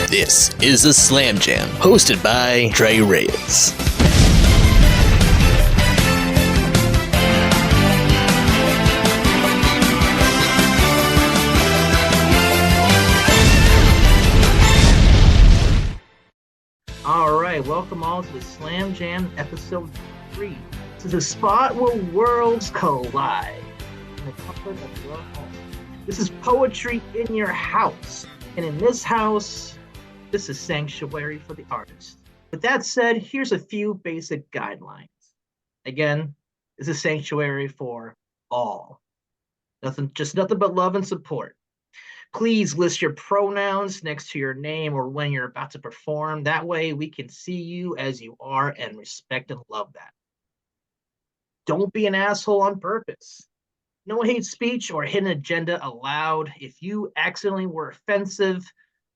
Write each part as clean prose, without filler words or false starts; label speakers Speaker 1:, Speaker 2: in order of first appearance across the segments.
Speaker 1: This is a Slam Jam, hosted by Dre Reyes.
Speaker 2: All right, welcome all to the Slam Jam episode 3. This is a spot where worlds collide. This is poetry in your house. And in this house, this is sanctuary for the artist. With that said, here's a few basic guidelines. Again, this is sanctuary for all. Nothing but love and support. Please list your pronouns next to your name or when you're about to perform. That way we can see you as you are and respect and love that. Don't be an asshole on purpose. No hate speech or hidden agenda allowed. If you accidentally were offensive,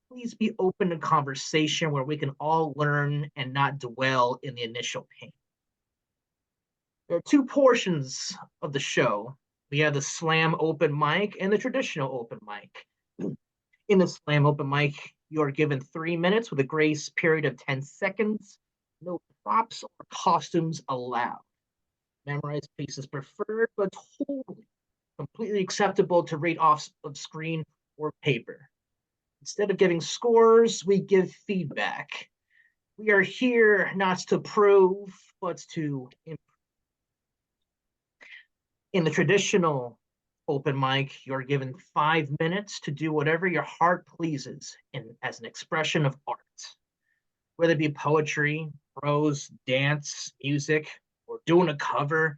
Speaker 2: please be open to conversation where we can all learn and not dwell in the initial pain. There are two portions of the show. We have the slam open mic and the traditional open mic. In the slam open mic, you are given 3 minutes with a grace period of 10 seconds. No props or costumes allowed. Memorized pieces preferred, but totally, completely acceptable to read off of screen or paper. Instead of giving scores, we give feedback. We are here not to prove, but to improve. In the traditional open mic, you're given 5 minutes to do whatever your heart pleases as an expression of art. Whether it be poetry, prose, dance, music, or doing a cover,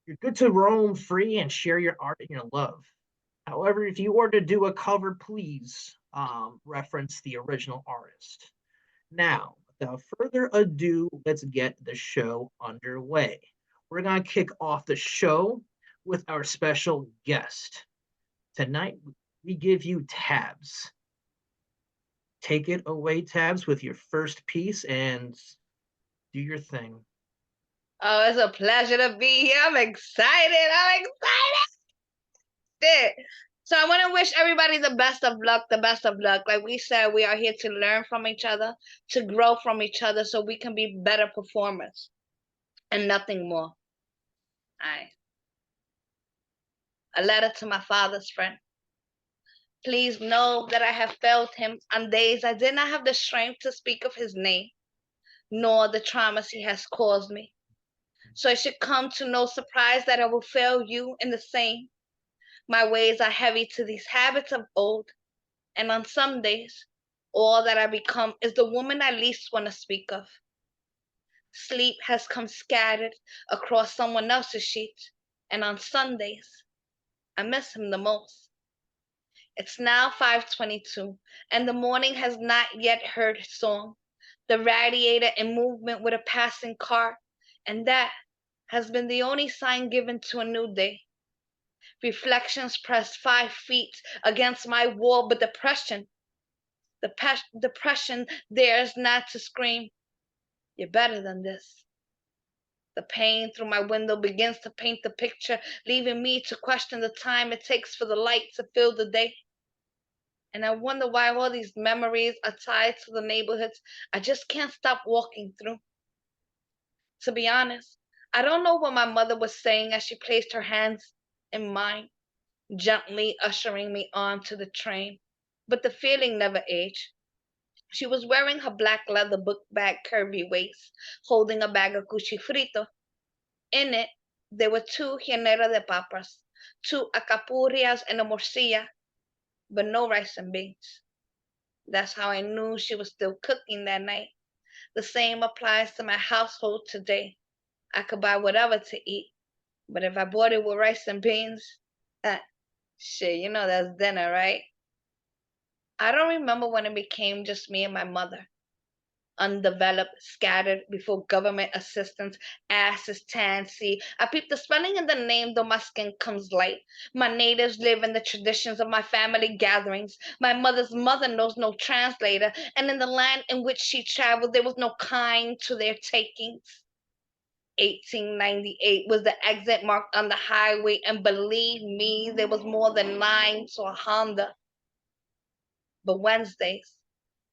Speaker 2: you're good to roam free and share your art and your love. However, if you were to do a cover, please reference the original artist. Now, without further ado, let's get the show underway. We're going to kick off the show with our special guest. Tonight, we give you Tabs. Take it away, Tabs, with your first piece and do your thing.
Speaker 3: Oh, it's a pleasure to be here. I'm excited. So I want to wish everybody the best of luck, Like we said, we are here to learn from each other, to grow from each other so we can be better performers and nothing more. All right. A letter to my father's friend. Please know that I have failed him on days I did not have the strength to speak of his name, nor the traumas he has caused me. So it should come to no surprise that I will fail you in the same. My ways are heavy to these habits of old, and on some days, all that I become is the woman I least want to speak of. Sleep has come scattered across someone else's sheets, and on Sundays, I miss him the most. It's now 5:22, and the morning has not yet heard his song. The radiator in movement with a passing car, and that has been the only sign given to a new day. Reflections press 5 feet against my wall, but depression dares not to scream, "You're better than this." The pain through my window begins to paint the picture, leaving me to question the time it takes for the light to fill the day. And I wonder why all these memories are tied to the neighborhoods I just can't stop walking through. To be honest, I don't know what my mother was saying as she placed her hands in mine, gently ushering me onto the train. But the feeling never aged. She was wearing her black leather book bag curvy waist, holding a bag of cuchi frito. In it, there were 2 llanera de papas, 2 acapurias, and a morcilla, but no rice and beans. That's how I knew she was still cooking that night. The same applies to my household today. I could buy whatever to eat, but if I bought it with rice and beans, shit, that's dinner, right? I don't remember when it became just me and my mother. Undeveloped, scattered before government assistance, asses tansy. I peep the spelling in the name, though my skin comes light. My natives live in the traditions of my family gatherings. My mother's mother knows no translator, and in the land in which she traveled, there was no kind to their takings. 1898 was the exit marked on the highway, and believe me, there was more than 9 to a Honda. But Wednesdays,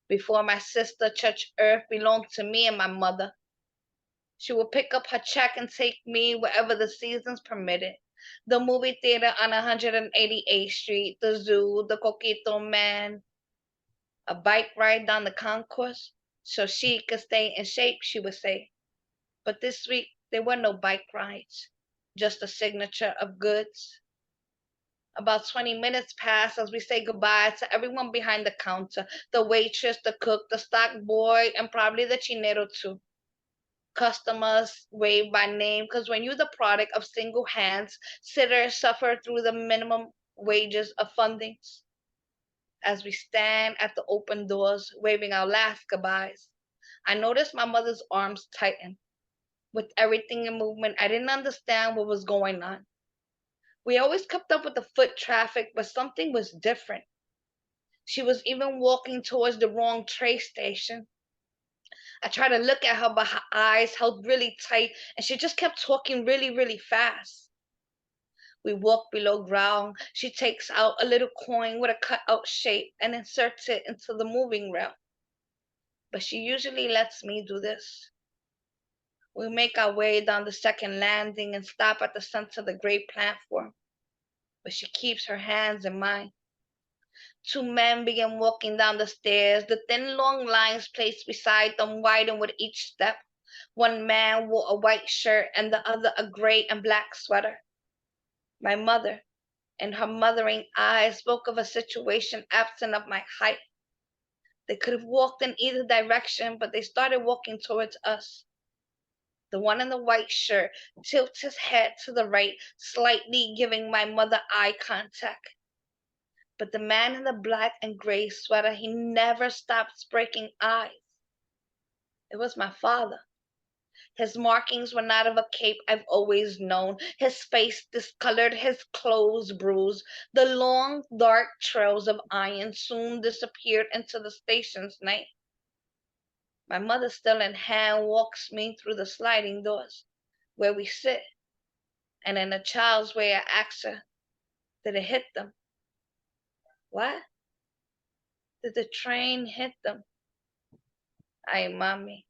Speaker 3: Before my sister, church earth belonged to me and my mother. She would pick up her check and take me wherever the seasons permitted. The movie theater on 188th Street, the zoo, the Coquito Man, a bike ride down the concourse so she could stay in shape, she would say. But this week, there were no bike rides, just a signature of goods. About 20 minutes pass as we say goodbye to everyone behind the counter, the waitress, the cook, the stock boy, and probably the chinero too. Customers wave by name because when you're the product of single hands, sitters suffer through the minimum wages of fundings. As we stand at the open doors, waving our last goodbyes, I noticed my mother's arms tighten. With everything in movement, I didn't understand what was going on. We always kept up with the foot traffic, but something was different. She was even walking towards the wrong train station. I tried to look at her, but her eyes held really tight, and she just kept talking really, really fast. We walk below ground. She takes out a little coin with a cut-out shape and inserts it into the moving rail. But she usually lets me do this. We make our way down the second landing and stop at the center of the great platform. But she keeps her hands in mine. Two men began walking down the stairs. The thin, long lines placed beside them widened with each step. One man wore a white shirt and the other a gray and black sweater. My mother, in her mothering eyes, spoke of a situation absent of my height. They could have walked in either direction, but they started walking towards us. The one in the white shirt tilts his head to the right, slightly giving my mother eye contact. But the man in the black and gray sweater, he never stops breaking eyes. It was my father. His markings were not of a cape I've always known. His face discolored, his clothes bruised. The long, dark trails of iron soon disappeared into the station's night. My mother, still in hand, walks me through the sliding doors where we sit. And in a child's way, I ask her, did it hit them? What? Did the train hit them? Ay, mommy.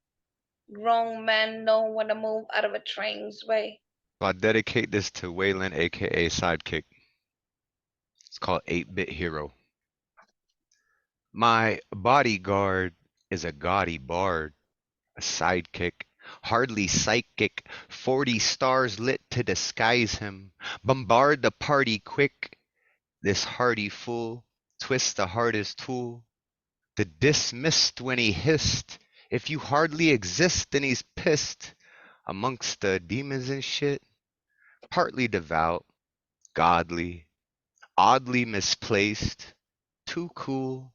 Speaker 3: Grown men know when to move out of a train's way.
Speaker 4: So I dedicate this to Waylon, aka Sidekick. It's called 8-Bit Hero. My bodyguard is a gaudy bard, a sidekick, hardly psychic, 40 stars lit to disguise him. Bombard the party quick, this hardy fool, twist the hardest tool. The dismissed when he hissed, if you hardly exist then he's pissed. Amongst the demons and shit, partly devout, godly, oddly misplaced, too cool,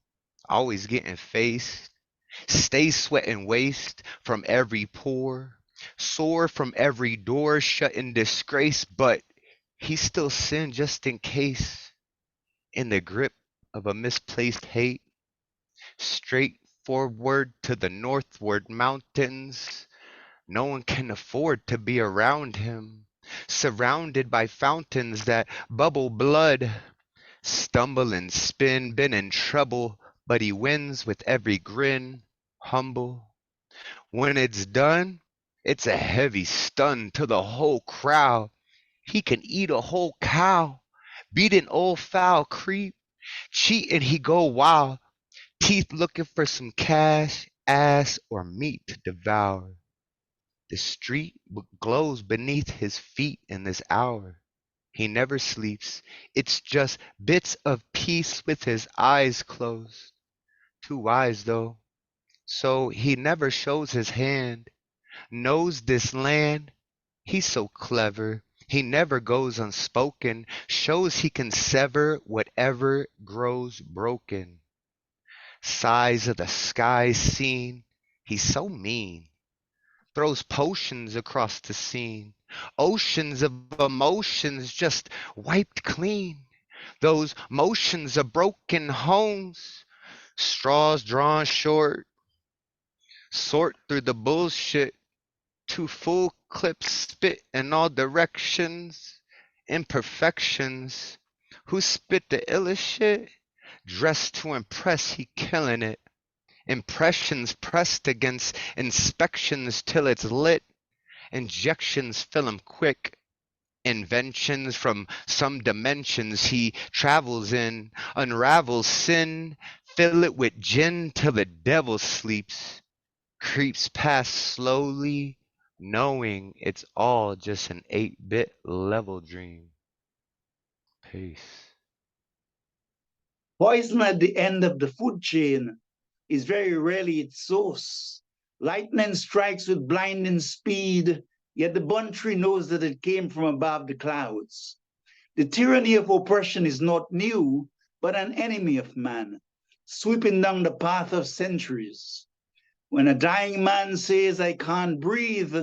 Speaker 4: always getting faced, stay sweating waste from every pore, sore from every door shut in disgrace, but he still sin just in case, in the grip of a misplaced hate, straight forward to the northward mountains. No one can afford to be around him, surrounded by fountains that bubble blood. Stumble and spin, been in trouble, but he wins with every grin, humble. When it's done, it's a heavy stun to the whole crowd. He can eat a whole cow, beat an old foul creep, cheat and he go wild, teeth looking for some cash, ass, or meat to devour. The street glows beneath his feet in this hour. He never sleeps. It's just bits of peace with his eyes closed. Too wise though. So he never shows his hand. Knows this land. He's so clever. He never goes unspoken. Shows he can sever whatever grows broken. Size of the sky seen. He's so mean. Throws potions across the scene. Oceans of emotions just wiped clean. Those motions of broken homes. Straws drawn short. Sort through the bullshit. Two full clips spit in all directions. Imperfections. Who spit the illest shit? Dressed to impress, he killing it. Impressions pressed against inspections till it's lit. Injections fill him quick. Inventions from some dimensions he travels in. Unravels sin. Fill it with gin till the devil sleeps. Creeps past slowly, knowing it's all just an 8-bit level dream. Peace.
Speaker 5: Poison at the end of the food chain is very rarely its source. Lightning strikes with blinding speed, yet the bun tree knows that it came from above the clouds. The tyranny of oppression is not new, but an enemy of man, sweeping down the path of centuries. When a dying man says, I can't breathe,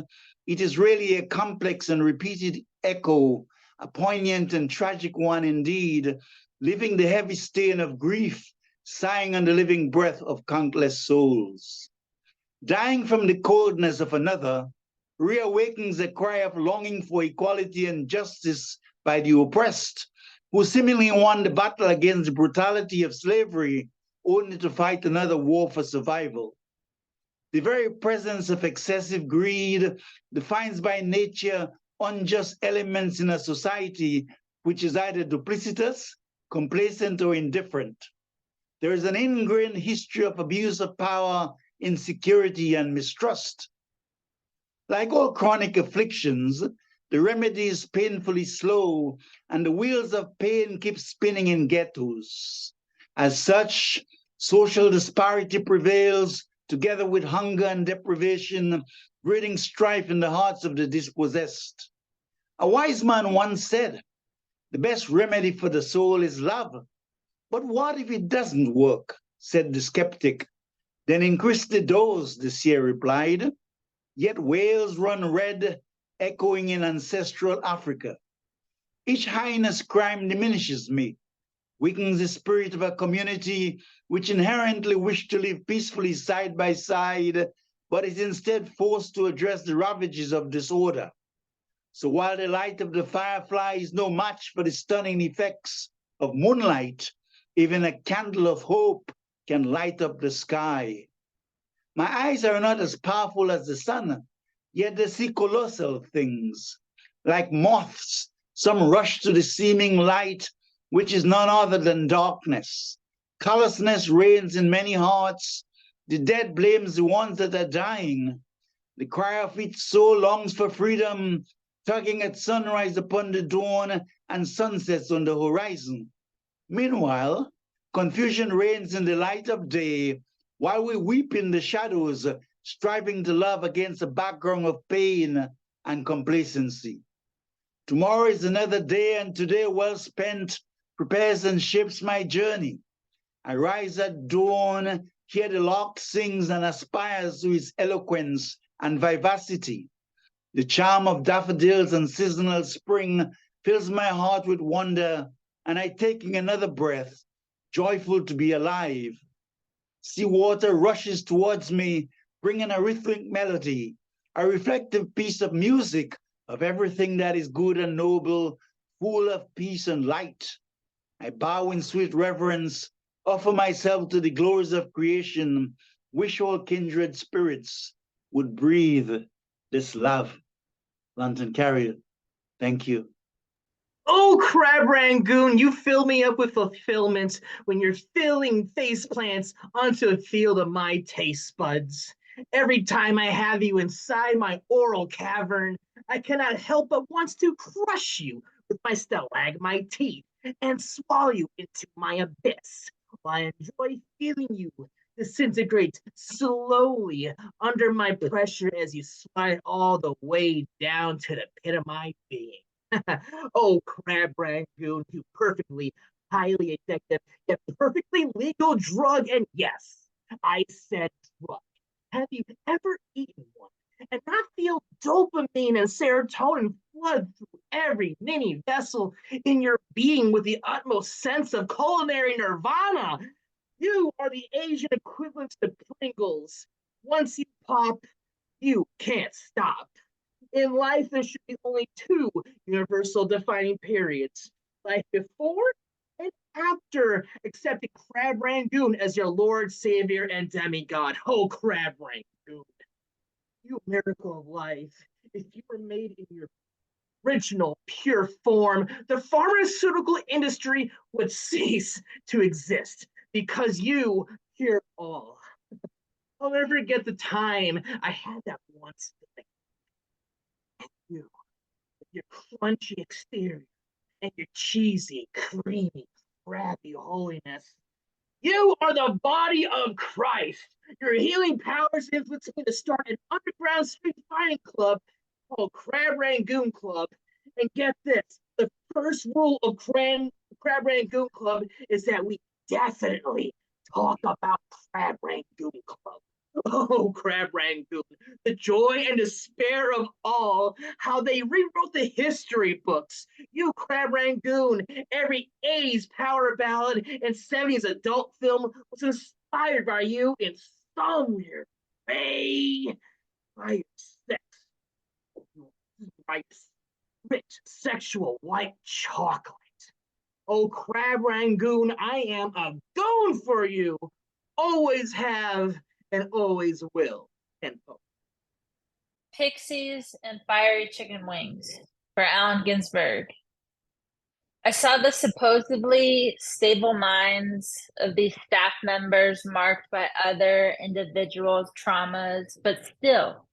Speaker 5: it is really a complex and repeated echo, a poignant and tragic one indeed, leaving the heavy stain of grief, sighing on the living breath of countless souls. Dying from the coldness of another reawakens a cry of longing for equality and justice by the oppressed, who seemingly won the battle against the brutality of slavery, only to fight another war for survival. The very presence of excessive greed defines by nature unjust elements in a society which is either duplicitous, complacent, or indifferent. There is an ingrained history of abuse of power, insecurity, and mistrust. Like all chronic afflictions, the remedy is painfully slow, and the wheels of pain keep spinning in ghettos. As such, social disparity prevails, together with hunger and deprivation, breeding strife in the hearts of the dispossessed. A wise man once said, the best remedy for the soul is love. But what if it doesn't work? Said the skeptic. Then increase the dose, the seer replied. Yet whales run red, echoing in ancestral Africa. Each heinous crime diminishes me, weakens the spirit of a community which inherently wish to live peacefully side by side, but is instead forced to address the ravages of disorder. So while the light of the firefly is no match for the stunning effects of moonlight, even a candle of hope can light up the sky. My eyes are not as powerful as the sun, yet they see colossal things. Like moths, some rush to the seeming light, which is none other than darkness. Callousness reigns in many hearts. The dead blames the ones that are dying. The cry of each soul longs for freedom, tugging at sunrise upon the dawn and sunsets on the horizon. Meanwhile, confusion reigns in the light of day, while we weep in the shadows, striving to love against a background of pain and complacency. Tomorrow is another day, and today well spent prepares and shapes my journey. I rise at dawn, hear the lark sings and aspires to his eloquence and vivacity. The charm of daffodils and seasonal spring fills my heart with wonder, and I taking another breath, joyful to be alive. Sea water rushes towards me, bringing a rhythmic melody, a reflective piece of music of everything that is good and noble, full of peace and light. I bow in sweet reverence, offer myself to the glories of creation, wish all kindred spirits would breathe this love. Lantern Carrier, thank you.
Speaker 2: Oh, Crab Rangoon, you fill me up with fulfillment when you're filling face plants onto a field of my taste buds. Every time I have you inside my oral cavern, I cannot help but want to crush you with my stalagmite teeth and swallow you into my abyss, while I enjoy feeling you disintegrate slowly under my pressure as you slide all the way down to the pit of my being. Oh, Crab Rangoon, you perfectly highly addictive, yet perfectly legal drug. And yes, I said drug. Have you ever eaten one and not feel dopamine and serotonin flood through every mini vessel in your being with the utmost sense of culinary nirvana? You are the Asian equivalent to Pringles. Once you pop, you can't stop. In life, there should be only two universal defining periods: life before and after accepting Crab Rangoon as your Lord, Savior, and demigod. Oh, Crab Rangoon, you miracle of life. If you were made in your original pure form, the pharmaceutical industry would cease to exist because you cure all. I'll never forget the time I had that once. You, with your crunchy exterior and your cheesy, creamy, crabby holiness. You are the body of Christ. Your healing powers influenced me to start an underground street fighting club called Crab Rangoon Club. And get this, the first rule of Crab Rangoon Club is that we definitely talk about Crab Rangoon Club. Oh, Crab Rangoon, the joy and despair of all, how they rewrote the history books. You, Crab Rangoon, every 80s power ballad and 70s adult film was inspired by you in some weird way. By your sex, rich, sexual white chocolate. Oh, Crab Rangoon, I am a goon for you. Always have and always will. And
Speaker 6: Pixies and Fiery Chicken Wings for Allen Ginsberg. I saw the supposedly stable minds of these staff members marked by other individuals' traumas, but still,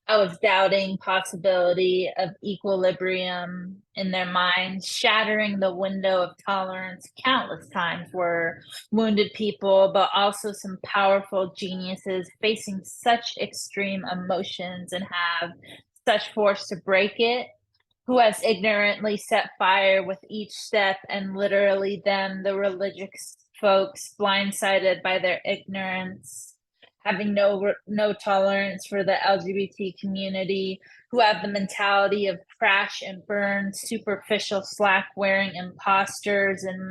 Speaker 6: I was doubting possibility of equilibrium in their minds, shattering the window of tolerance countless times were wounded people, but also some powerful geniuses facing such extreme emotions and have such force to break it, who has ignorantly set fire with each step, and literally them, the religious folks, blindsided by their ignorance, having no tolerance for the LGBT community, who have the mentality of crash and burn, superficial slack-wearing imposters and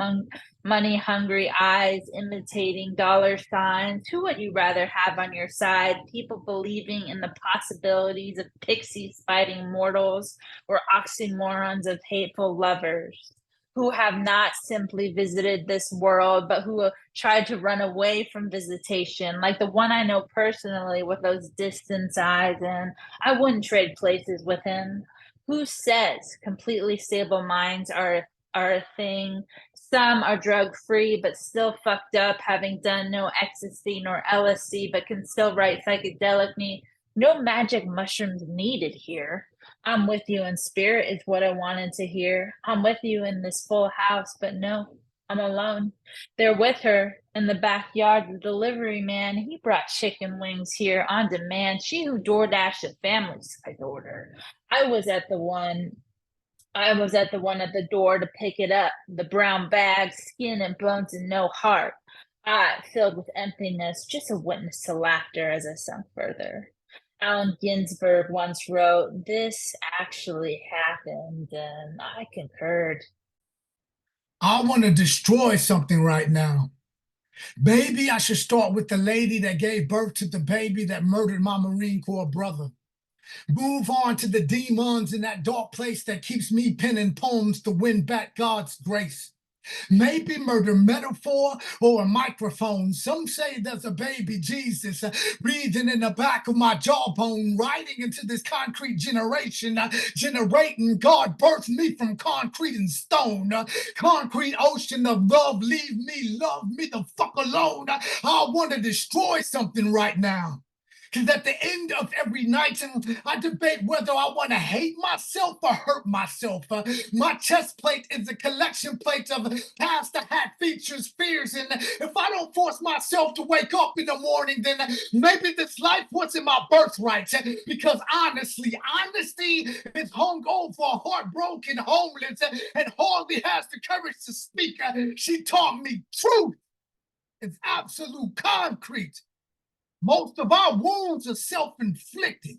Speaker 6: money-hungry eyes imitating dollar signs. Who would you rather have on your side? People believing in the possibilities of pixies fighting mortals, or oxymorons of hateful lovers, who have not simply visited this world, but who tried to run away from visitation, like the one I know personally with those distant eyes, and I wouldn't trade places with him. Who says completely stable minds are a thing? Some are drug free, but still fucked up, having done no ecstasy nor LSD, but can still write psychedelically. No magic mushrooms needed here. I'm with you in spirit is what I wanted to hear. I'm with you in this full house, but no, I'm alone. They're with her in the backyard. The delivery man, he brought chicken wings here on demand. She who DoorDashed a family size order. I was at the one at the door to pick it up. The brown bag, skin and bones and no heart. I filled with emptiness, just a witness to laughter as I sunk further. Allen Ginsberg once wrote, "This actually happened," and I concurred.
Speaker 7: I want to destroy something right now. Maybe I should start with the lady that gave birth to the baby that murdered my Marine Corps brother. Move on to the demons in that dark place that keeps me penning poems to win back God's grace. Maybe murder metaphor or a microphone. Some say there's a baby Jesus breathing in the back of my jawbone, riding into this concrete generation, generating God birthed me from concrete and stone. Concrete ocean of love, leave me the fuck alone. I want to destroy something right now. Because at the end of every night, I debate whether I want to hate myself or hurt myself. My chest plate is a collection plate of past the hat features, fears. And if I don't force myself to wake up in the morning, then maybe this life wasn't my birthright. Because honestly, honesty is hungover, heartbroken, homeless, and hardly has the courage to speak. She taught me truth. It's absolute concrete. Most of our wounds are self-inflicted.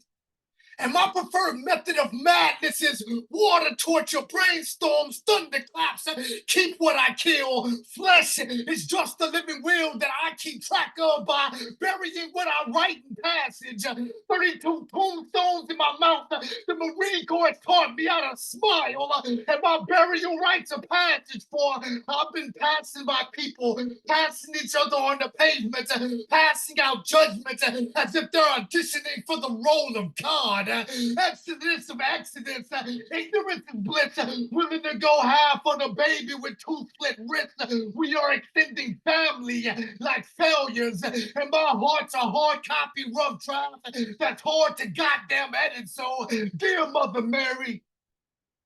Speaker 7: And my preferred method of madness is water torture, brainstorms, thunderclaps, keep what I kill. Flesh is just the living will that I I keep track of by burying what I write in passage. 32 tombstones in my mouth. The Marine Corps has taught me how to smile. And my burial rites are passage for. I've been passing by people, passing each other on the pavement, passing out judgments as if they're auditioning for the role of God. Exodus of Exodus, ignorance is bliss, willing to go half on a baby with 2 split wrists. We are extending family like failures, and my heart's a hard copy rough draft that's hard to goddamn edit. So, dear Mother Mary,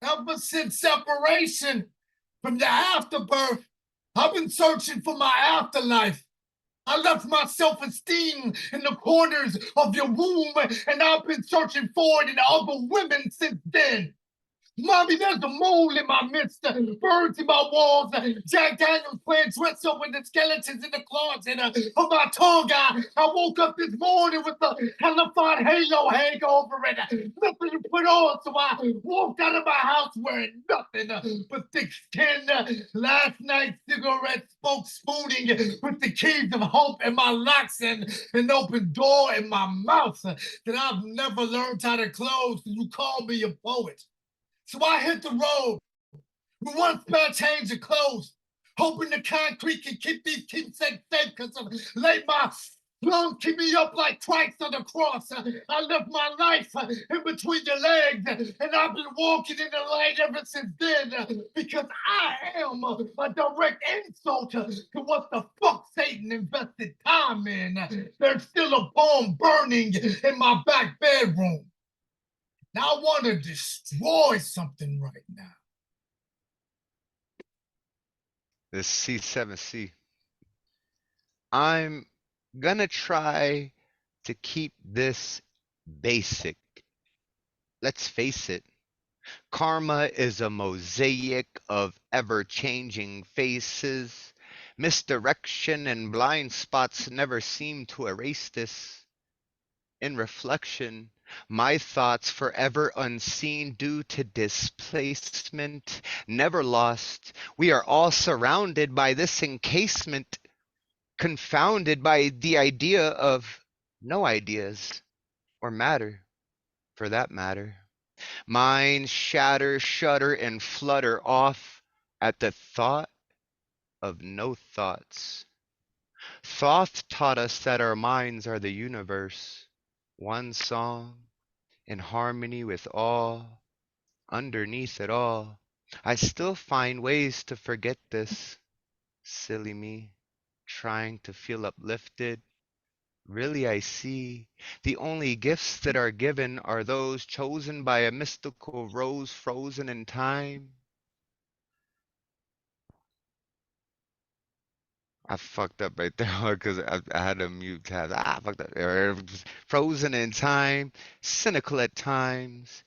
Speaker 7: ever since separation from the afterbirth, I've been searching for my afterlife. I left my self-esteem in the corners of your womb, and I've been searching for it in other women since then. Mommy, there's a mole in my midst, birds in my walls, Jack Daniels playing dress up with the skeletons in the closet of my tongue. I woke up this morning with the hellified halo hangover and nothing to put on, so I walked out of my house wearing nothing but thick skin. Last night, cigarette smoke spooning with the keys of hope in my locks and an open door in my mouth that I've never learned how to close. You call me a poet. So I hit the road with one spare change of clothes, hoping the concrete can keep these kids safe because of late my lungs keep me up like Christ on the cross. I left my life in between your legs, and I've been walking in the light ever since then because I am a direct insult to what the fuck Satan invested time in. There's still a bomb burning in my back bedroom. Now I want to destroy something right now.
Speaker 4: This C7C. I'm gonna try to keep this basic. Let's face it, karma is a mosaic of ever-changing faces. Misdirection and blind spots never seem to erase this. In reflection, my thoughts forever unseen due to displacement, never lost. We are all surrounded by this encasement, confounded by the idea of no ideas, or matter, for that matter. Minds shatter, shudder, and flutter off at the thought of no thoughts. Thoth taught us that our minds are the universe, one song, in harmony with all. Underneath it all, I still find ways to forget this. Silly me, trying to feel uplifted. Really, I see the only gifts that are given are those chosen by a mystical rose frozen in time. I fucked up right there because I had to mute tabs. I fucked up. Frozen in time, cynical at times.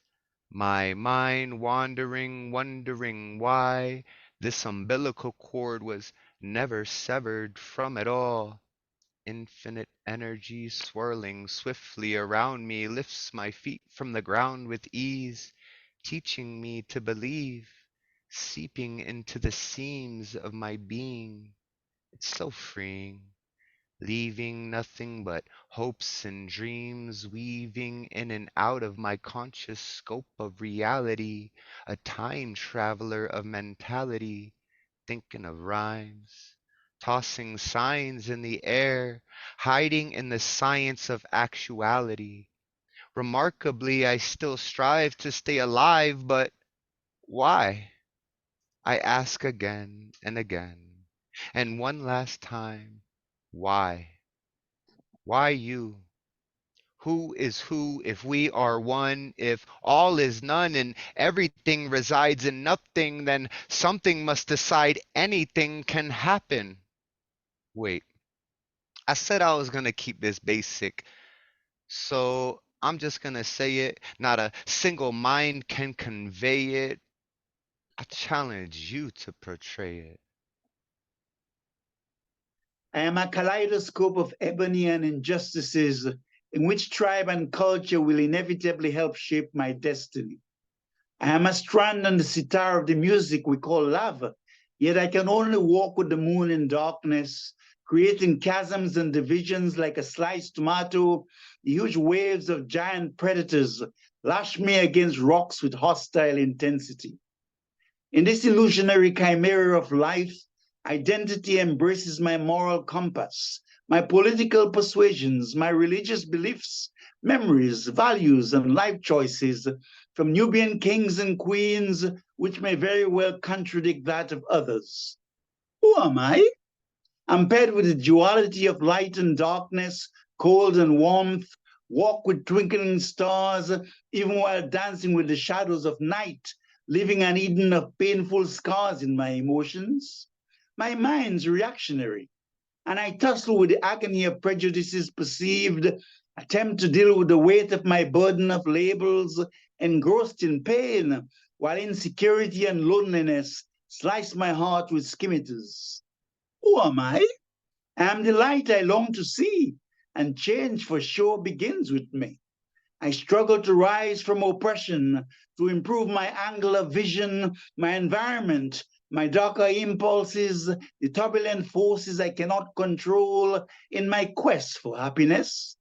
Speaker 4: My mind wandering, wondering why this umbilical cord was never severed from it all. Infinite energy swirling swiftly around me lifts my feet from the ground with ease, teaching me to believe, seeping into the seams of my being. It's so freeing, leaving nothing but hopes and dreams, weaving in and out of my conscious scope of reality, a time traveler of mentality, thinking of rhymes, tossing signs in the air, hiding in the science of actuality. Remarkably, I still strive to stay alive, but why? I ask again and again. And one last time, why? Why you? Who is who if we are one? If all is none and everything resides in nothing, then something must decide anything can happen. Wait, I said I was gonna keep this basic, so I'm just gonna say it. Not a single mind can convey it. I challenge you to portray it.
Speaker 5: I am a kaleidoscope of ebony and injustices in which tribe and culture will inevitably help shape my destiny. I am a strand on the sitar of the music we call love, yet I can only walk with the moon in darkness, creating chasms and divisions like a sliced tomato. The huge waves of giant predators lash me against rocks with hostile intensity. In this illusionary chimera of life, identity embraces my moral compass, my political persuasions, my religious beliefs, memories, values, and life choices from Nubian kings and queens, which may very well contradict that of others. Who am I? I'm paired with the duality of light and darkness, cold and warmth, walk with twinkling stars, even while dancing with the shadows of night, living an Eden of painful scars in my emotions. My mind's reactionary, and I tussle with the agony of prejudices perceived, attempt to deal with the weight of my burden of labels, engrossed in pain, while insecurity and loneliness slice my heart with scimitars. Who am I? I am the light I long to see, and change for sure begins with me. I struggle to rise from oppression, to improve my angle of vision, my environment, my darker impulses, the turbulent forces I cannot control in my quest for happiness.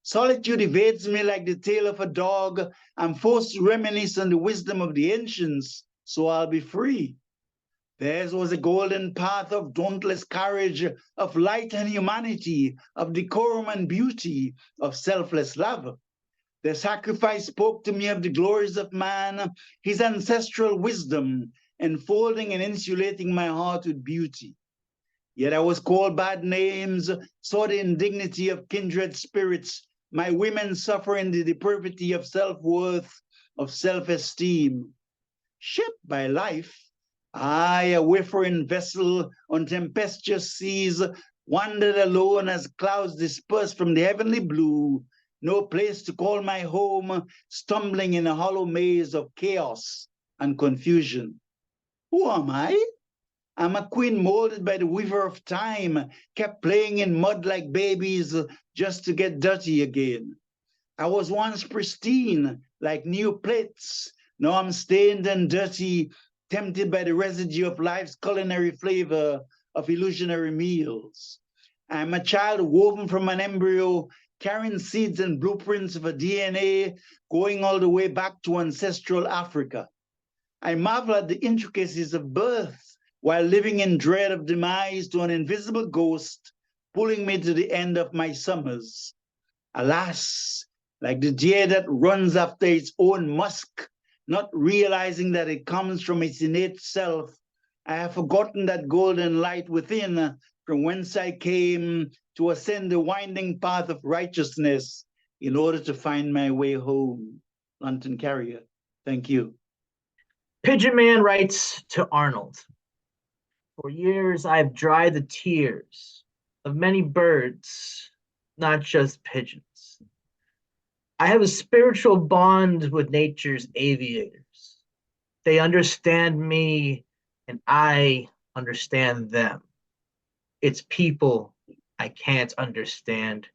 Speaker 5: Solitude evades me like the tail of a dog. I'm forced to reminisce on the wisdom of the ancients, so I'll be free. Theirs was a golden path of dauntless courage, of light and humanity, of decorum and beauty, of selfless love. Their sacrifice spoke to me of the glories of man, his ancestral wisdom, enfolding and insulating my heart with beauty. Yet I was called bad names, saw the indignity of kindred spirits, my women suffering the depravity of self-worth, of self-esteem. Shaped by life, I, a wayfaring vessel on tempestuous seas, wandered alone as clouds dispersed from the heavenly blue, no place to call my home, stumbling in a hollow maze of chaos and confusion. Who am I? I'm a queen molded by the weaver of time, kept playing in mud like babies just to get dirty again. I was once pristine, like new plates. Now I'm stained and dirty, tempted by the residue of life's culinary flavor of illusionary meals. I'm a child woven from an embryo, carrying seeds and blueprints of a DNA going all the way back to ancestral Africa. I marvel at the intricacies of birth while living in dread of demise to an invisible ghost pulling me to the end of my summers. Alas, like the deer that runs after its own musk, not realizing that it comes from its innate self, I have forgotten that golden light within from whence I came to ascend the winding path of righteousness in order to find my way home. London Carrier, thank you.
Speaker 2: Pigeon Man writes to Arnold, for years I've dried the tears of many birds, not just pigeons. I have a spiritual bond with nature's aviators. They understand me and I understand them. It's people I can't understand.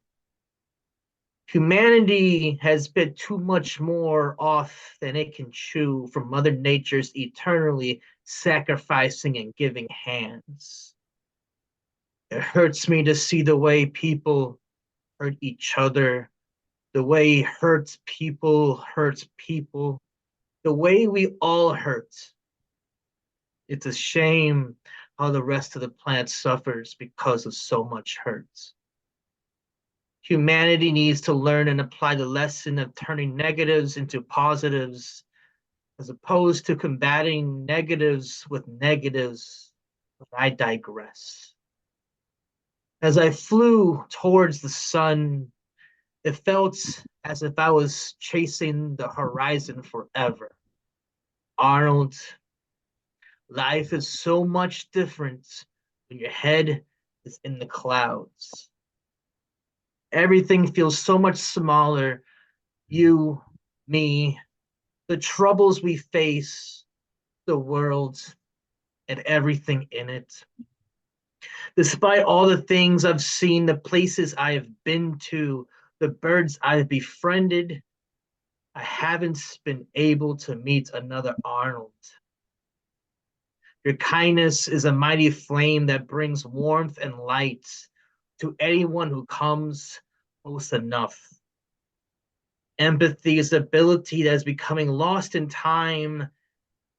Speaker 2: Humanity has bit too much more off than it can chew from Mother Nature's eternally sacrificing and giving hands. It hurts me to see the way people hurt each other, the way hurts people, the way we all hurt. It's a shame how the rest of the planet suffers because of so much hurt. Humanity needs to learn and apply the lesson of turning negatives into positives, as opposed to combating negatives with negatives. But I digress. As I flew towards the sun, it felt as if I was chasing the horizon forever. Arnold, life is so much different when your head is in the clouds. Everything feels so much smaller. You, me, the troubles we face, the world, and everything in it. Despite all the things I've seen, the places I have been to, the birds I've befriended, I haven't been able to meet another Arnold. Your kindness is a mighty flame that brings warmth and light to anyone who comes close enough. Empathy is an ability that is becoming lost in time,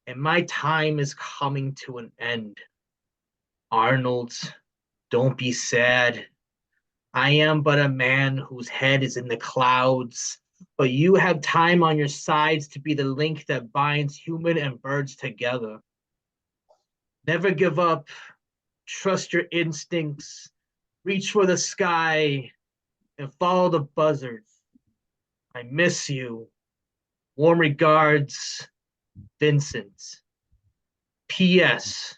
Speaker 2: and my time is coming to an end. Arnold, don't be sad. I am but a man whose head is in the clouds, but you have time on your sides to be the link that binds human and birds together. Never give up. Trust your instincts. Reach for the sky and follow the buzzards. I miss you. Warm regards, Vincent. P.S.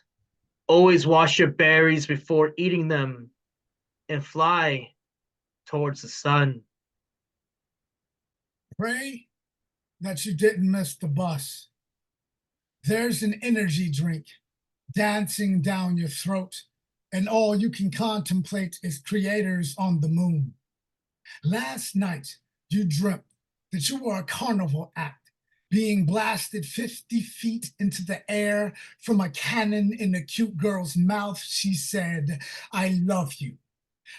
Speaker 2: Always wash your berries before eating them and fly towards the sun.
Speaker 7: Pray that you didn't miss the bus. There's an energy drink dancing down your throat, and all you can contemplate is creators on the moon. Last night, you dreamt that you were a carnival act being blasted 50 feet into the air from a cannon in a cute girl's mouth. She said, I love you.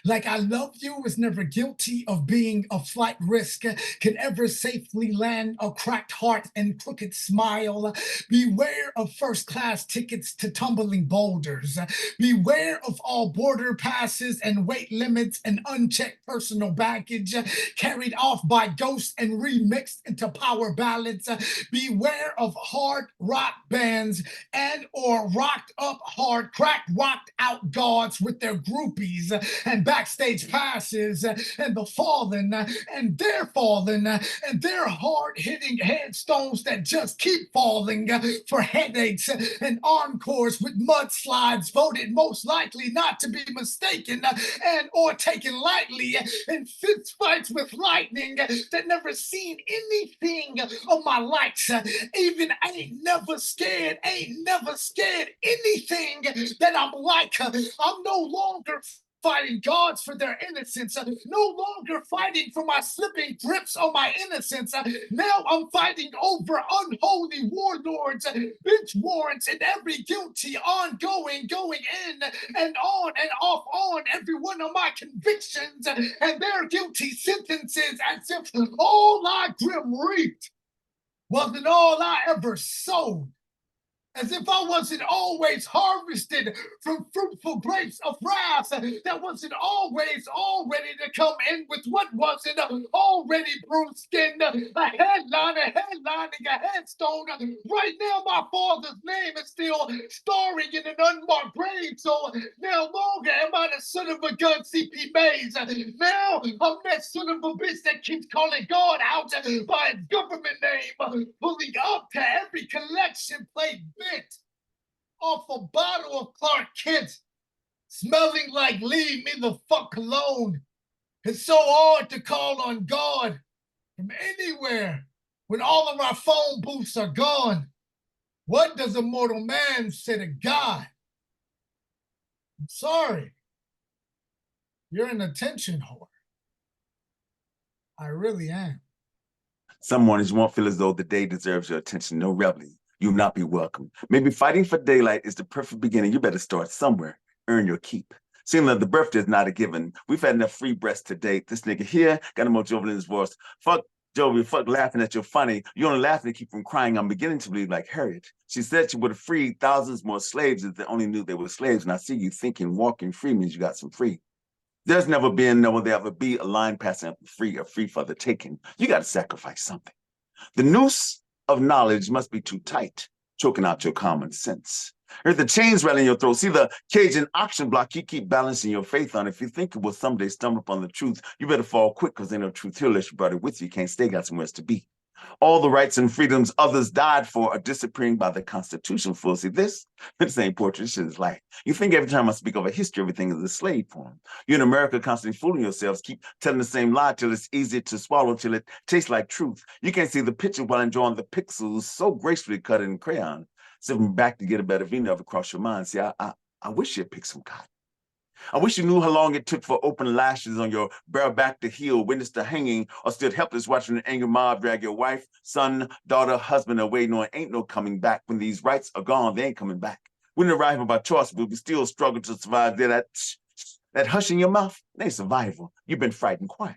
Speaker 7: Like I love you was never guilty of being a flight risk, can ever safely land a cracked heart and crooked smile. Beware of first class tickets to tumbling boulders. Beware of all border passes and weight limits and unchecked personal baggage carried off by ghosts and remixed into power ballads. Beware of hard rock bands and or rocked up hard, cracked rocked out gods with their groupies and backstage passes and the fallen and their fallen and their hard-hitting headstones that just keep falling for headaches and encores with mudslides voted most likely not to be mistaken and or taken lightly and fist fights with lightning that never seen anything of my likes, even ain't never scared anything that I'm like. I'm no longer fighting gods for their innocence, no longer fighting for my slipping grips on my innocence. Now I'm fighting over unholy warlords, bench warrants, and every guilty ongoing, going in and on and off on every one of my convictions and their guilty sentences, as if all I grim reaped wasn't all I ever sowed. As if I wasn't always harvested from fruitful grapes of wrath that wasn't always all ready to come in with what wasn't already bruised skin, a headlining a headstone. Right now, my father's name is still starring in an unmarked grave, so no longer am I the son of a gun CP Mays. Now I'm that son of a bitch that keeps calling God out by his government name, pulling up to every collection plate off a bottle of Clark Kent, smelling like leave me the fuck alone. It's so hard to call on God from anywhere when all of our phone booths are gone. What does a mortal man say to God? I'm sorry. You're an attention whore. I really am.
Speaker 8: Some mornings you won't feel as though the day deserves your attention. No reveling. You'll not be welcome. Maybe fighting for daylight is the perfect beginning. You better start somewhere. Earn your keep. Seeing that the birthday is not a given. We've had enough free breasts to date. This nigga here got a more jovial in his voice. Fuck Jovi, fuck laughing at your funny. You only laughing to keep from crying. I'm beginning to believe like Harriet. She said she would have freed thousands more slaves if they only knew they were slaves. And I see you thinking walking free means you got some free. There's never been, nor will there ever be a line passing up free or free for the taking. You got to sacrifice something. The noose of knowledge must be too tight, choking out your common sense. Heard the chains rattling your throat. See the Cajun auction block you keep balancing your faith on. If you think it will someday stumble upon the truth, you better fall quick, because ain't no truth here unless you brought it with you. You can't stay, got somewhere else to be. All the rights and freedoms others died for are disappearing by the Constitution. Fool. See, this ain't poetry, this shit is life. You think every time I speak of a history, everything is a slave form. You in America constantly fooling yourselves, keep telling the same lie till it's easy to swallow, till it tastes like truth. You can't see the picture while enjoying the pixels so gracefully cut in crayon. Sitting back to get a better view never cross your mind. See, I wish you'd pick some cotton. I wish you knew how long it took for open lashes on your bare back to heal, witness to hanging, or stood helpless watching an angry mob drag your wife, son, daughter, husband away, knowing ain't no coming back. When these rights are gone, they ain't coming back. When arriving by choice, we'll still struggle to survive. There, that That hush in your mouth, it ain't survival. You've been frightened quiet.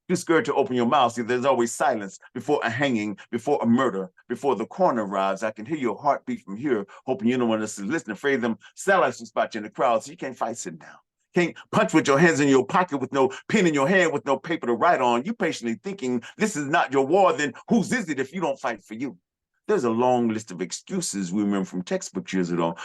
Speaker 8: Too scared to open your mouth. See, there's always silence before a hanging, before a murder, before the coroner arrives. I can hear your heartbeat from here, hoping you know one else is listening. Afraid of them satellites will spot you in the crowd, so you can't fight sitting down. Can't punch with your hands in your pocket with no pen in your hand, with no paper to write on. You patiently thinking this is not your war, then whose is it if you don't fight for you? There's a long list of excuses we remember from textbook years ago.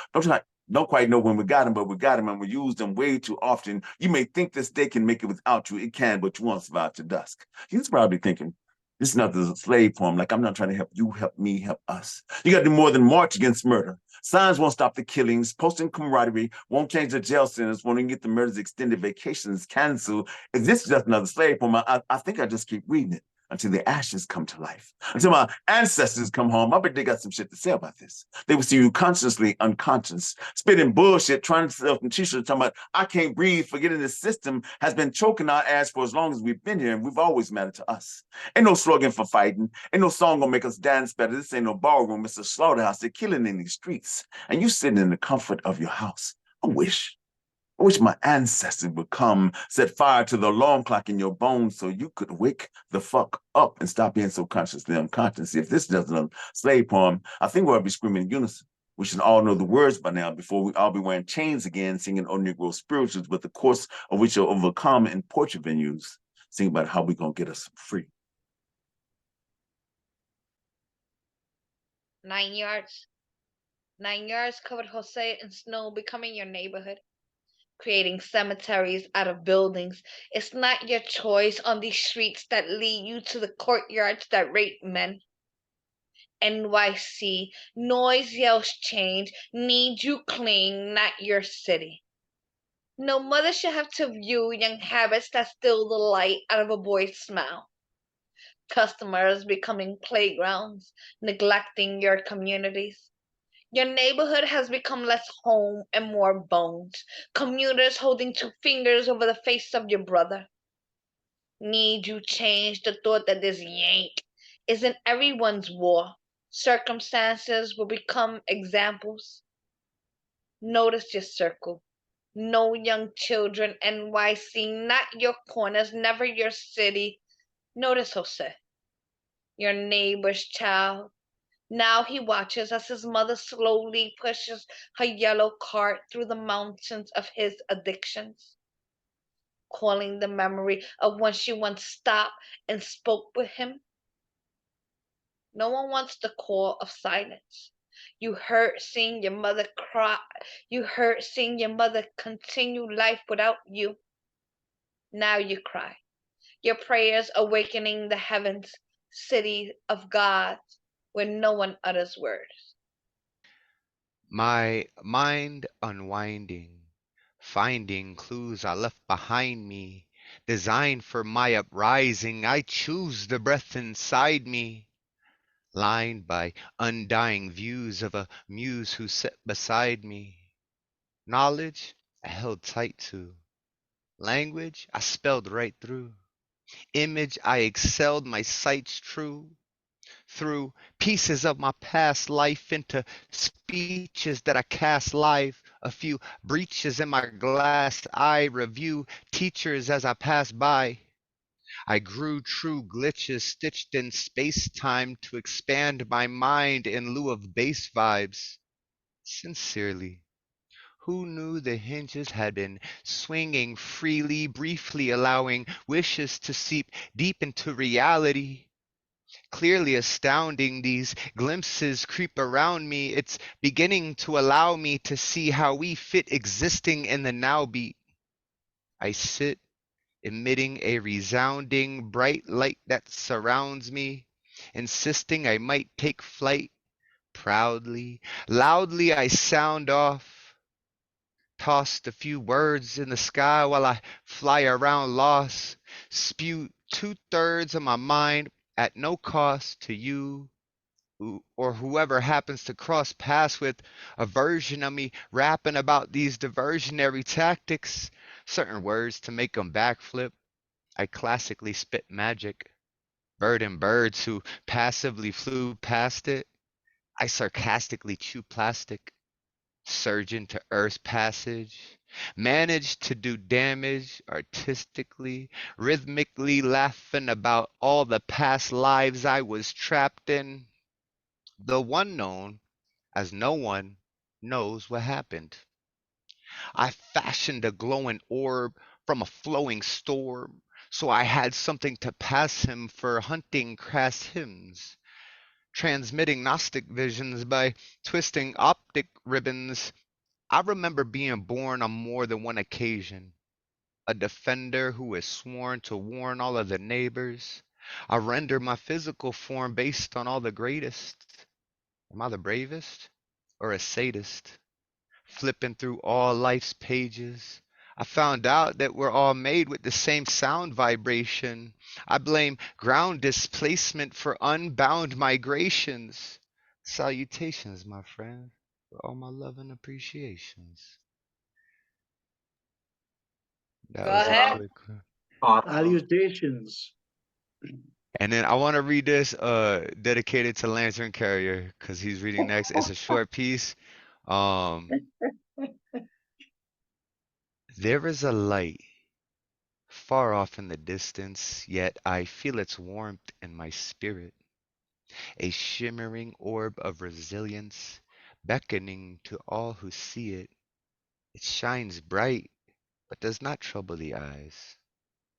Speaker 8: Don't quite know when we got them, but we got them and we use them way too often. You may think this day can make it without you. It can, but you won't survive to dusk. He's probably thinking, this is not the slave poem. Like, I'm not trying to help you, help me, help us. You got to do more than march against murder. Signs won't stop the killings. Posting camaraderie won't change the jail sentence. Won't even get the murders extended vacations canceled. If this is just another slave poem, I think I just keep reading it until the ashes come to life, until my ancestors come home. I bet they got some shit to say about this. They will see you consciously unconscious, spitting bullshit, trying to sell some t-shirts, talking about, I can't breathe, forgetting the system has been choking our ass for as long as we've been here, and we've always mattered to us. Ain't no slogan for fighting. Ain't no song gonna make us dance better. This ain't no ballroom. It's a slaughterhouse. They're killing in these streets, and you sitting in the comfort of your house. I wish my ancestors would come, set fire to the alarm clock in your bones so you could wake the fuck up and stop being so consciously unconscious. If this doesn't a slave poem, I think we'll be screaming in unison. We should all know the words by now before we all be wearing chains again, singing old Negro spirituals, but the course of which you'll overcome in portrait venues. Sing about how we gonna get us free.
Speaker 3: 9 yards. 9 yards covered Jose in snow, becoming your neighborhood. Creating cemeteries out of buildings. It's not your choice on these streets that lead you to the courtyards that rape men. NYC, noise yells change, need you clean, not your city. No mother should have to view young habits that steal the light out of a boy's smile. Customers becoming playgrounds, neglecting your communities. Your neighborhood has become less home and more bones. Commuters holding two fingers over the face of your brother. Need you change the thought that this yank isn't everyone's war. Circumstances will become examples. Notice your circle. No young children, NYC, not your corners, never your city. Notice Jose, your neighbor's child. Now he watches as his mother slowly pushes her yellow cart through the mountains of his addictions, calling the memory of when she once stopped and spoke with him. No one wants the call of silence. You hurt seeing your mother cry. You hurt seeing your mother continue life without you. Now you cry. Your prayers awakening the heavens, city of God, where no one utters words.
Speaker 4: My mind unwinding, finding clues I left behind me, designed for my uprising. I choose the breath inside me, lined by undying views of a muse who sat beside me. Knowledge I held tight to, language I spelled right through, image I excelled, my sight's true. Through pieces of my past life into speeches that I cast live, a few breaches in my glass eye review teachers as I pass by. I grew true glitches stitched in space-time to expand my mind in lieu of bass vibes. Sincerely, who knew the hinges had been swinging freely, briefly allowing wishes to seep deep into reality? Clearly astounding, these glimpses creep around me. It's beginning to allow me to see how we fit existing in the now beat. I sit, emitting a resounding bright light that surrounds me, insisting I might take flight. Proudly, loudly I sound off, tossed a few words in the sky while I fly around lost, spew 2/3 of my mind at no cost to you or whoever happens to cross paths with a version of me rapping about these diversionary tactics, certain words to make them backflip. I classically spit magic, bird and birds who passively flew past it. I sarcastically chew plastic, surge into Earth's passage, Managed to do damage artistically, rhythmically laughing about all the past lives I was trapped in. The one known as no one knows what happened. I fashioned a glowing orb from a flowing storm, so I had something to pass him for hunting crass hymns, transmitting Gnostic visions by twisting optic ribbons. I remember being born on more than one occasion, a defender who is sworn to warn all of the neighbors. I render my physical form based on all the greatest. Am I the bravest or a sadist? Flipping through all life's pages, I found out that we're all made with the same sound vibration. I blame ground displacement for unbound migrations. Salutations, my friend, for all my love and appreciations. That
Speaker 3: Go
Speaker 4: was a
Speaker 3: ahead.
Speaker 4: quick.
Speaker 2: Awesome.
Speaker 5: Salutations.
Speaker 4: And then I want to read this dedicated to Lantern Carrier because he's reading next. It's a short piece. There is a light far off in the distance, yet I feel its warmth in my spirit, a shimmering orb of resilience, beckoning to all who see it. It shines bright, but does not trouble the eyes.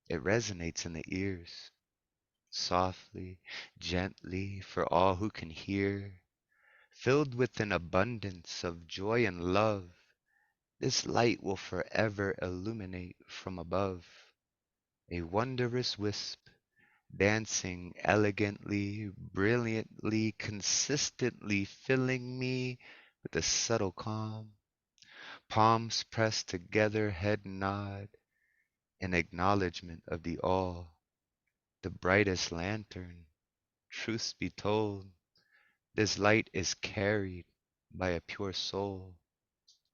Speaker 4: It resonates in the ears, softly, gently, for all who can hear. Filled with an abundance of joy and love, this light will forever illuminate from above. A wondrous wisp, dancing elegantly, brilliantly, consistently filling me with a subtle calm. Palms pressed together, head nod, in acknowledgement of the all. The brightest lantern, truth be told, this light is carried by a pure soul,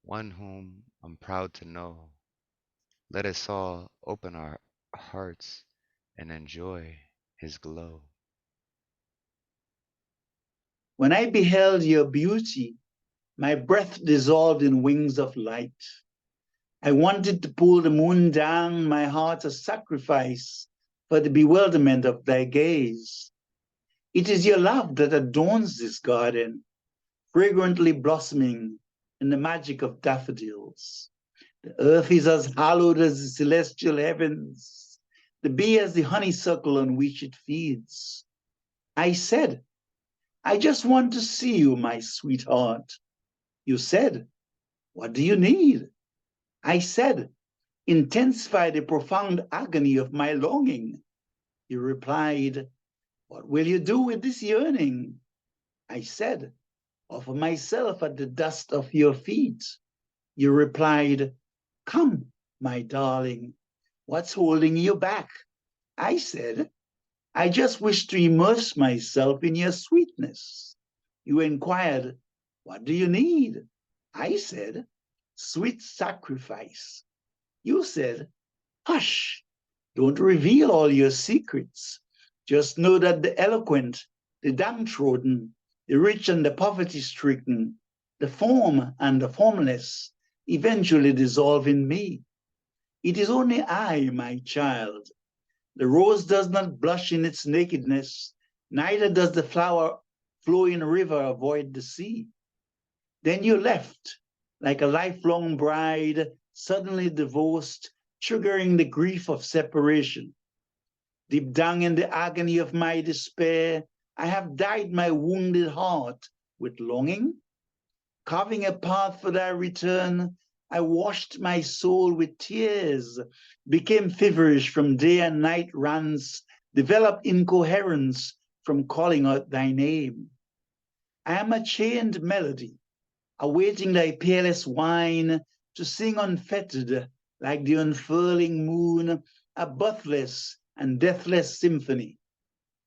Speaker 4: one whom I'm proud to know. Let us all open our hearts and enjoy his glow.
Speaker 5: When I beheld your beauty, my breath dissolved in wings of light. I wanted to pull the moon down, my heart a sacrifice for the bewilderment of thy gaze. It is your love that adorns this garden, fragrantly blossoming in the magic of daffodils. The earth is as hallowed as the celestial heavens, the bee as the honeysuckle on which it feeds. I said, I just want to see you, my sweetheart. You said, what do you need? I said, intensify the profound agony of my longing. You replied, what will you do with this yearning? I said, offer myself at the dust of your feet. You replied, come, my darling, what's holding you back? I said, I just wish to immerse myself in your sweetness. You inquired, what do you need? I said, sweet sacrifice. You said, hush, don't reveal all your secrets. Just know that the eloquent, the downtrodden, the rich and the poverty-stricken, the form and the formless eventually dissolve in me. It is only I, my child. The rose does not blush in its nakedness, neither does the flower flowing river avoid the sea. Then you left, like a lifelong bride, suddenly divorced, triggering the grief of separation. Deep down in the agony of my despair, I have dyed my wounded heart with longing. Carving a path for thy return, I washed my soul with tears, became feverish from day and night rants, developed incoherence from calling out thy name. I am a chained melody, awaiting thy peerless wine to sing unfettered like the unfurling moon, a birthless and deathless symphony.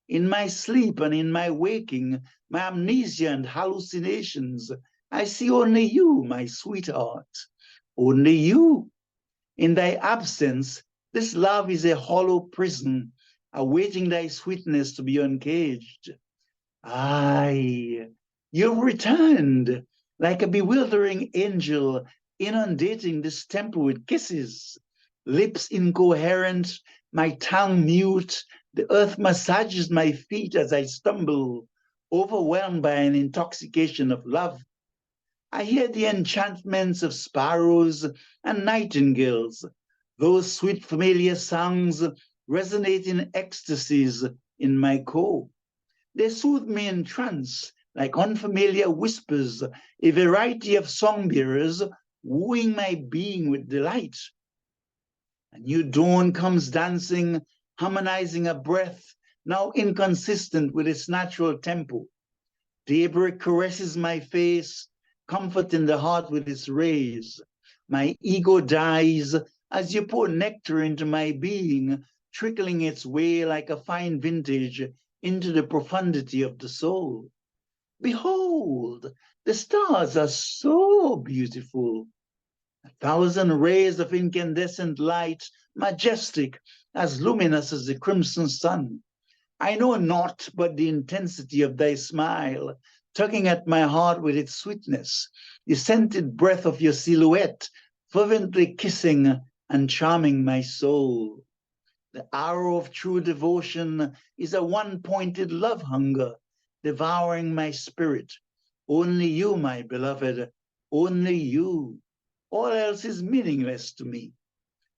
Speaker 5: In my sleep and in my waking, my amnesia and hallucinations, I see only you, my sweetheart, only you. In thy absence, this love is a hollow prison, awaiting thy sweetness to be uncaged. Aye, you've returned like a bewildering angel, inundating this temple with kisses, lips incoherent, my tongue mute. The earth massages my feet as I stumble, overwhelmed by an intoxication of love. I hear the enchantments of sparrows and nightingales. Those sweet familiar songs resonate in ecstasies in my core. They soothe me in trance like unfamiliar whispers, a variety of songbearers wooing my being with delight. A new dawn comes dancing, harmonizing a breath, now inconsistent with its natural tempo. Daybreak caresses my face, comforting the heart with its rays. My ego dies as you pour nectar into my being, trickling its way like a fine vintage into the profundity of the soul. Behold, the stars are so beautiful. 1,000 rays of incandescent light, majestic, as luminous as the crimson sun. I know not but the intensity of thy smile, tugging at my heart with its sweetness, the scented breath of your silhouette, fervently kissing and charming my soul. The arrow of true devotion is a one-pointed love hunger, devouring my spirit. Only you, my beloved, only you. All else is meaningless to me.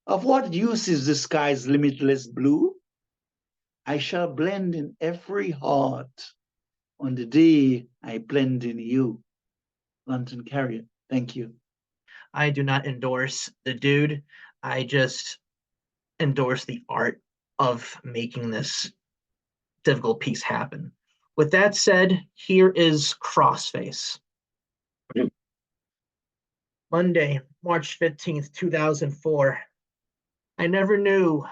Speaker 5: Of what use is the sky's limitless blue? I shall blend in every heart on the day I blend in you. London Carrier, thank you.
Speaker 2: I do not endorse the dude. I just endorse the art of making this difficult piece happen. With that said, here is Crossface. Monday, March 15th, 2004. I never knew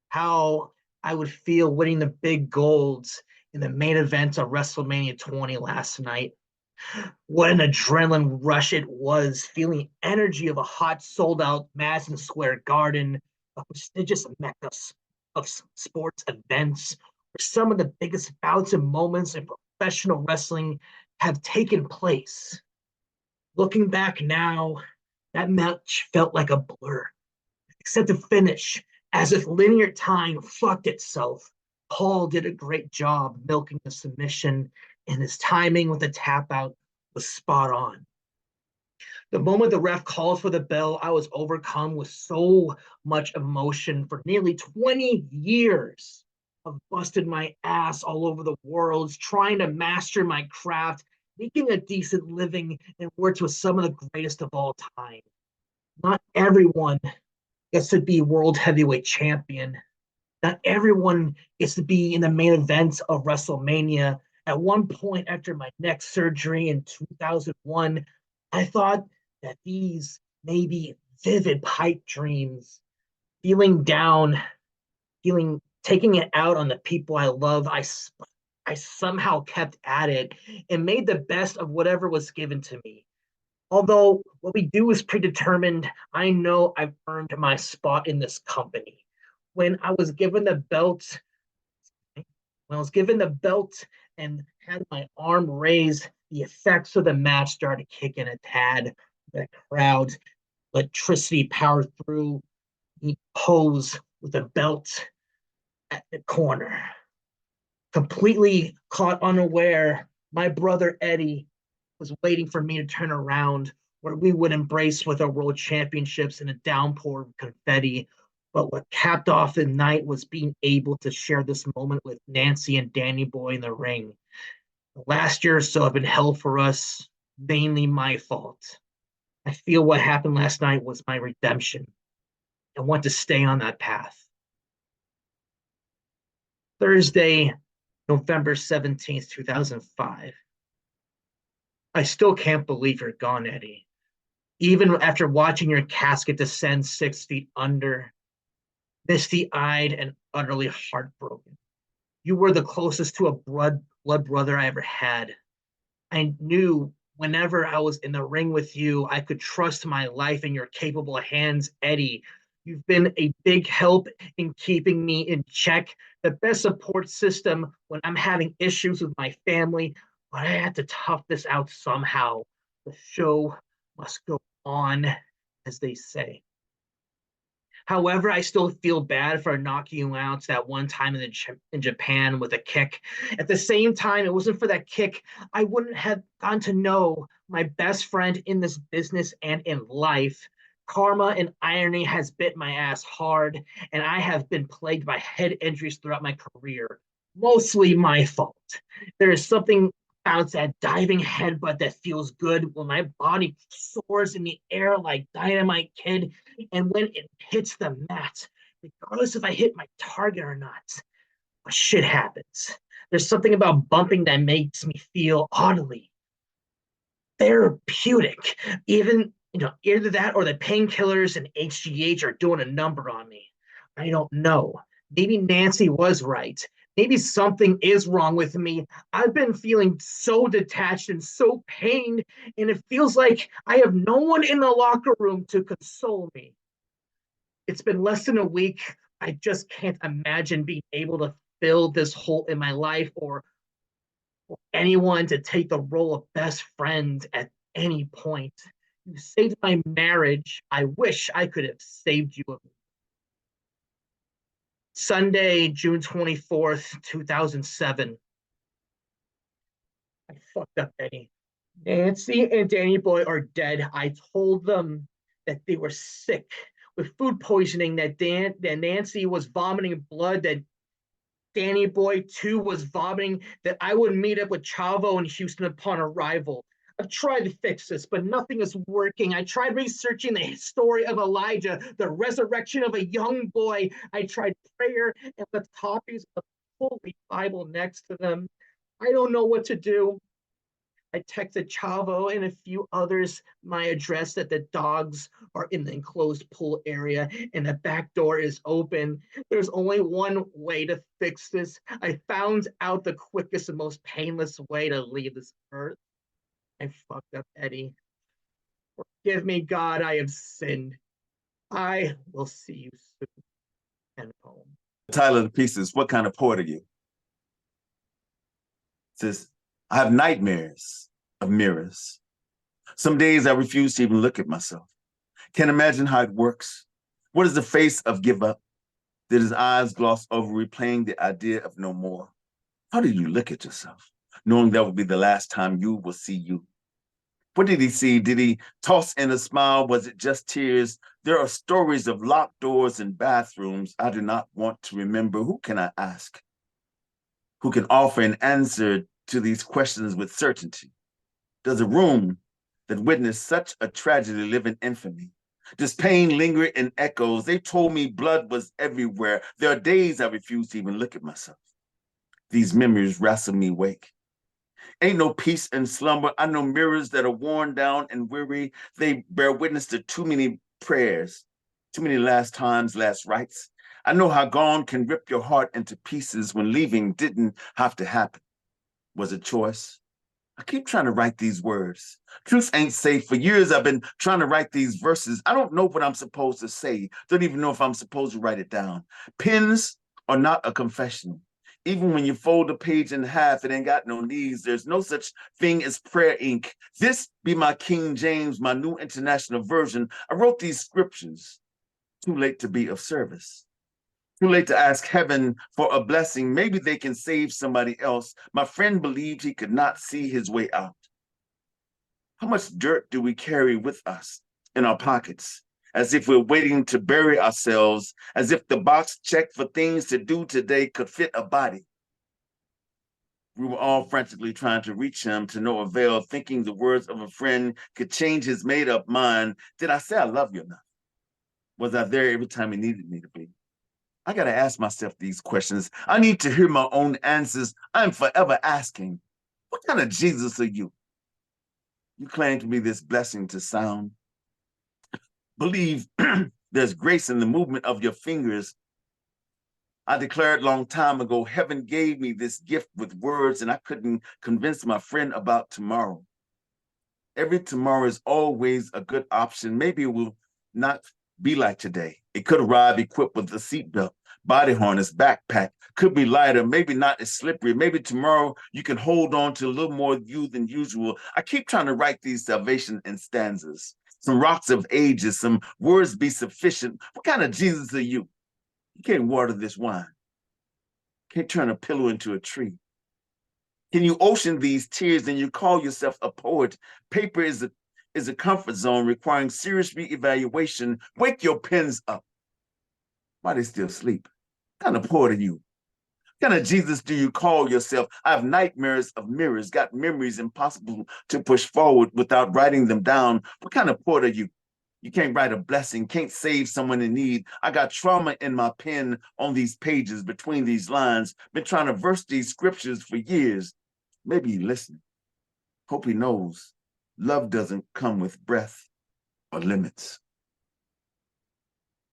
Speaker 2: how I would feel winning the big golds in the main event of WrestleMania 20 last night. What an adrenaline rush it was, feeling energy of a hot, sold-out Madison Square Garden, a prestigious mecca of sports events, where some of the biggest bouts and moments in professional wrestling have taken place. Looking back now, that match felt like a blur, except the finish, as if linear time fucked itself. Paul did a great job milking the submission, and his timing with the tap out was spot on. The moment the ref called for the bell, I was overcome with so much emotion. For nearly 20 years, I've busted my ass all over the world, trying to master my craft, making a decent living, and worked with some of the greatest of all time. Not everyone gets to be world heavyweight champion. Not everyone gets to be in the main event of WrestleMania. At one point after my neck surgery in 2001, I thought that these may be vivid pipe dreams. Feeling down, taking it out on the people I love, I somehow kept at it and made the best of whatever was given to me. Although what we do is predetermined, I know I've earned my spot in this company. When I was given the belt, and had my arm raised, the effects of the match started kicking a tad. The crowd, electricity powered through. He posed with the belt at the corner. Completely caught unaware, my brother Eddie was waiting for me to turn around, where we would embrace with our world championships in a downpour of confetti. But what capped off the night was being able to share this moment with Nancy and Danny Boy in the ring. The last year or so have been hell for us, mainly my fault. I feel what happened last night was my redemption. I want to stay on that path. Thursday, November 17th, 2005. I still can't believe you're gone, Eddie. Even after watching your casket descend 6 feet under, misty-eyed and utterly heartbroken. You were the closest to a blood brother I ever had. I knew whenever I was in the ring with you, I could trust my life in your capable hands, Eddie. You've been a big help in keeping me in check, the best support system when I'm having issues with my family, but I had to tough this out somehow. The show must go on. as they say. However, I still feel bad for knocking you out that one time in Japan with a kick. At the same time, it wasn't for that kick, I wouldn't have gotten to know my best friend in this business and in life. Karma and irony has bit my ass hard, and I have been plagued by head injuries throughout my career. Mostly my fault. There is something about that diving headbutt that feels good when my body soars in the air like Dynamite Kid, and when it hits the mat, regardless if I hit my target or not, shit happens. There's something about bumping that makes me feel oddly therapeutic. Even, either that or the painkillers and HGH are doing a number on me. I don't know. Maybe Nancy was right. Maybe something is wrong with me. I've been feeling so detached and so pained, and it feels like I have no one in the locker room to console me. It's been less than a week. I just can't imagine being able to fill this hole in my life or anyone to take the role of best friend at any point. You saved my marriage. I wish I could have saved you. Sunday, June 24th, 2007. I fucked up, Eddie. Nancy and Danny Boy are dead. I told them that they were sick with food poisoning, that Nancy was vomiting blood, that Danny Boy too was vomiting, that I would meet up with Chavo in Houston upon arrival. I've tried to fix this, but nothing is working. I tried researching the story of Elijah, the resurrection of a young boy. I tried prayer and left copies of the Holy Bible next to them. I don't know what to do. I texted Chavo and a few others my address that the dogs are in the enclosed pool area and the back door is open. There's only one way to fix this. I found out the quickest and most painless way to leave this earth. I fucked up, Eddie. Forgive me, God, I have sinned. I will see you soon. End poem.
Speaker 8: The title of the piece is What Kind of Poet Are You? It says, I have nightmares of mirrors. Some days I refuse to even look at myself. Can't imagine how it works. What is the face of give up? Did his eyes gloss over replaying the idea of no more? How do you look at yourself, knowing that will be the last time you will see you? What did he see? Did he toss in a smile? Was it just tears? There are stories of locked doors and bathrooms I do not want to remember. Who can I ask? Who can offer an answer to these questions with certainty? Does a room that witnessed such a tragedy live in infamy? Does pain linger in echoes? They told me blood was everywhere. There are days I refuse to even look at myself. These memories wrestle me awake. Ain't no peace in slumber. I know mirrors that are worn down and weary. They bear witness to too many prayers, too many last times, last rites. I know how gone can rip your heart into pieces when leaving didn't have to happen. Was a choice. I keep trying to write these words. Truth ain't safe. For years, I've been trying to write these verses. I don't know what I'm supposed to say. Don't even know if I'm supposed to write it down. Pens are not a confessional. Even when you fold a page in half, it ain't got no knees. There's no such thing as prayer ink. This be my King James, my new international version. I wrote these scriptures. Too late to be of service. Too late to ask heaven for a blessing. Maybe they can save somebody else. My friend believed he could not see his way out. How much dirt do we carry with us in our pockets? As if we're waiting to bury ourselves, as if the box checked for things to do today could fit a body. We were all frantically trying to reach him to no avail, thinking the words of a friend could change his made-up mind. Did I say I love you enough? Was I there every time he needed me to be? I got to ask myself these questions. I need to hear my own answers. I'm forever asking, what kind of Jesus are you? You claim to be this blessing to sound. Believe there's grace in the movement of your fingers. I declared long time ago, heaven gave me this gift with words, and I couldn't convince my friend about tomorrow. Every tomorrow is always a good option. Maybe it will not be like today. It could arrive equipped with a seatbelt, body harness, backpack, could be lighter, maybe not as slippery. Maybe tomorrow you can hold on to a little more of you than usual. I keep trying to write these salvation in stanzas. Some rocks of ages, some words be sufficient. What kind of Jesus are you? You can't water this wine. Can't turn a pillow into a tree. Can you ocean these tears and you call yourself a poet? Paper is a comfort zone requiring serious reevaluation. Wake your pens up. Why they still sleep? What kind of poet are you? What kind of Jesus do you call yourself? I have nightmares of mirrors, got memories impossible to push forward without writing them down. What kind of poet are you? You can't write a blessing, can't save someone in need. I got trauma in my pen on these pages, between these lines. Been trying to verse these scriptures for years. Maybe he listened. Hope he knows love doesn't come with breath or limits.